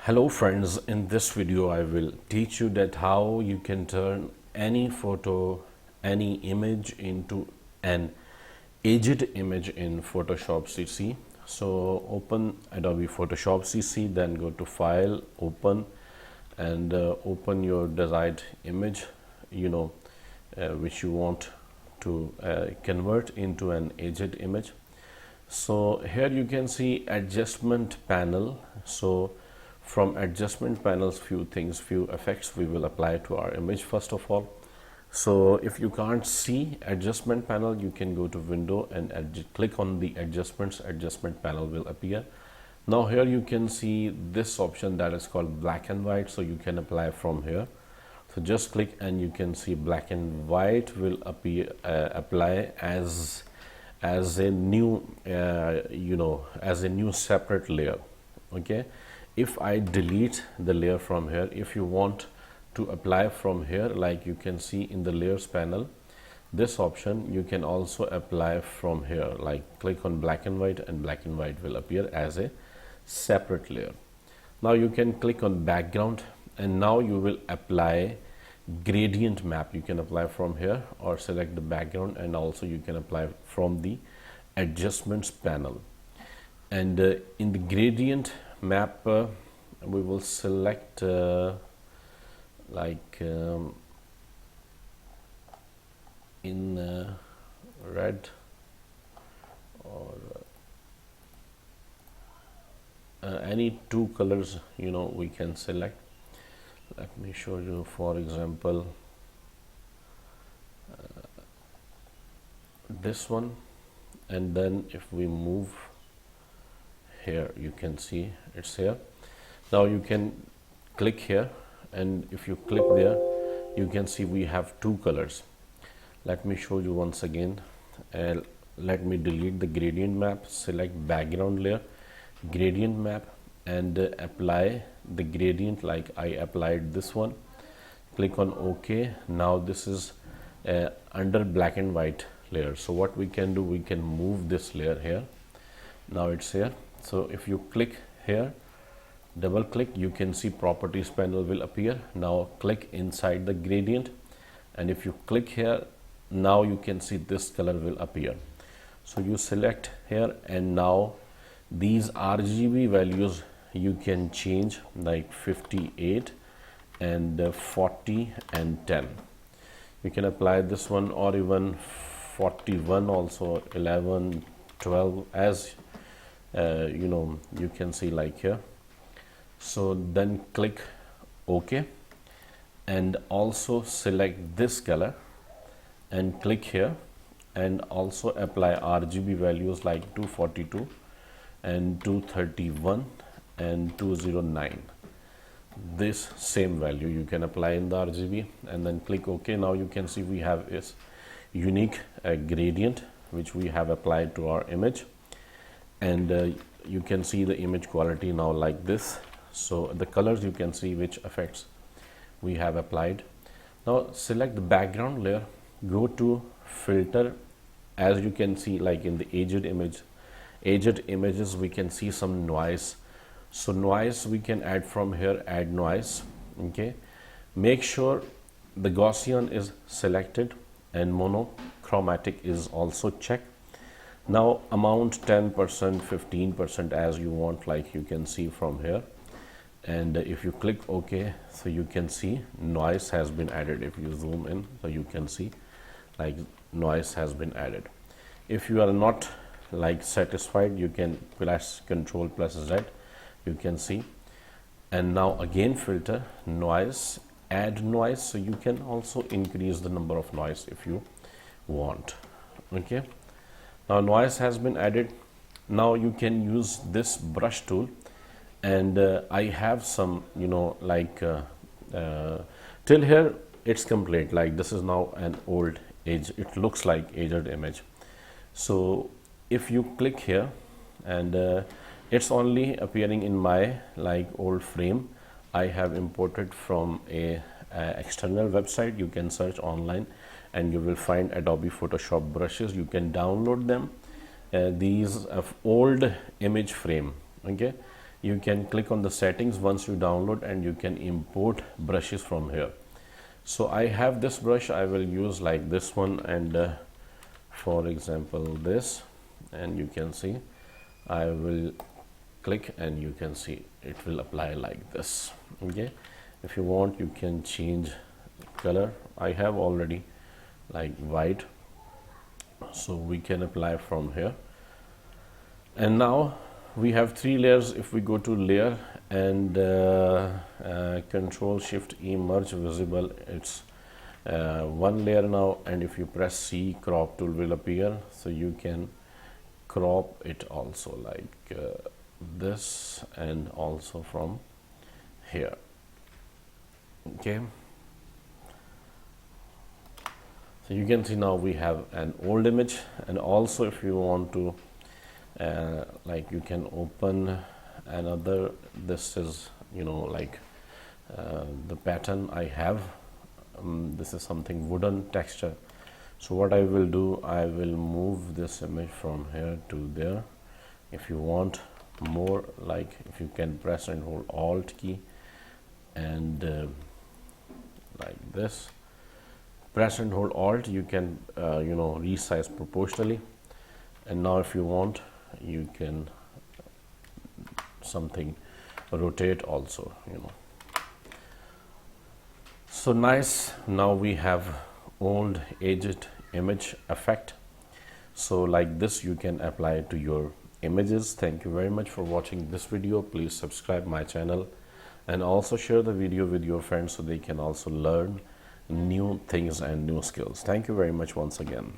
Hello friends, in this video I will teach you that how you can turn any photo, any image into an aged image in Photoshop CC. So open Adobe Photoshop CC, then go to File, Open, and open your desired image, which you want to convert into an aged image. So here you can see adjustment panel. So from adjustment panels, few effects we will apply to our image first of all. So if you can't see adjustment panel, you can go to window and click on the adjustment panel will appear. Now here you can see this option that is called black and white, so you can apply from here. So just click and you can see black and white will appear, apply as a new as a new separate layer. Okay, if I delete the layer from here, if you want to apply from here, like you can see in the layers panel, this option you can also apply from here, like click on black and white will appear as a separate layer. Now you can click on background and now you will apply gradient map. You can apply from here or select the background, and also you can apply from the adjustments panel. And in the gradient map we will select in red or any two colors we can select. Let me show you, for example, this one, and then if we move here, you can see it's here. Now you can click here, and if you click there, you can see we have two colors. Let me show you once again. Let me delete the gradient map, select background layer, gradient map, and apply the gradient like I applied this one. Click on OK. Now this is under black and white layer. So what we can do, we can move this layer here. Now it's here. So if you click here, double click, you can see properties panel will appear. Now click inside the gradient, and if you click here, now you can see this color will appear. So you select here, and now these RGB values you can change, like 58 and 40 and 10. You can apply this one, or even 41 also, 11, 12, as you can see like here. So then click OK, and also select this color and click here, and also apply RGB values like 242 and 231 and 209. This same value you can apply in the RGB, and then click OK. Now you can see we have this unique gradient which we have applied to our image, and you can see the image quality now like this. So the colors, you can see which effects we have applied. Now select the background layer, go to filter. As you can see, like in the aged images, we can see some noise. So noise we can add from here, add noise. Okay, make sure the Gaussian is selected and monochromatic is also checked. Now amount 10%, 15%, as you want, like you can see from here. And if you click OK, so you can see noise has been added. If you zoom in, so you can see like noise has been added. If you are not like satisfied, you can press Ctrl plus Z, you can see. And now again filter, noise, add noise. So you can also increase the number of noise if you want. Okay, now noise has been added. Now you can use this brush tool, and I have some till here it's complete. Like this is now an old age, it looks like aged image. So if you click here, and it's only appearing in my like old frame. I have imported from a external website. You can search online and you will find Adobe Photoshop brushes. You can download them, these of old image frame. Okay, you can click on the settings once you download, and you can import brushes from here. So I have this brush, I will use like this one, and for example this, and you can see I will click and you can see it will apply like this. Okay, if you want you can change color. I have already like white, so we can apply from here. And now we have 3 layers. If we go to layer and Control Shift E merge visible, it's one layer now, and if you press C, crop tool will appear, so you can crop it also like this, and also from here. Okay, so you can see now we have an old image. And also if you want to like you can open another, this is like the pattern I have. This is something wooden texture. So what I will do, I will move this image from here to there. If you want more, like if you can press and hold Alt key and like this, press and hold Alt, you can resize proportionally. And now if you want, you can something rotate also, So nice. Now we have old aged image effect. So like this you can apply it to your images. Thank you very much for watching this video. Please subscribe my channel and also share the video with your friends so they can also learn new things and new skills. Thank you very much once again.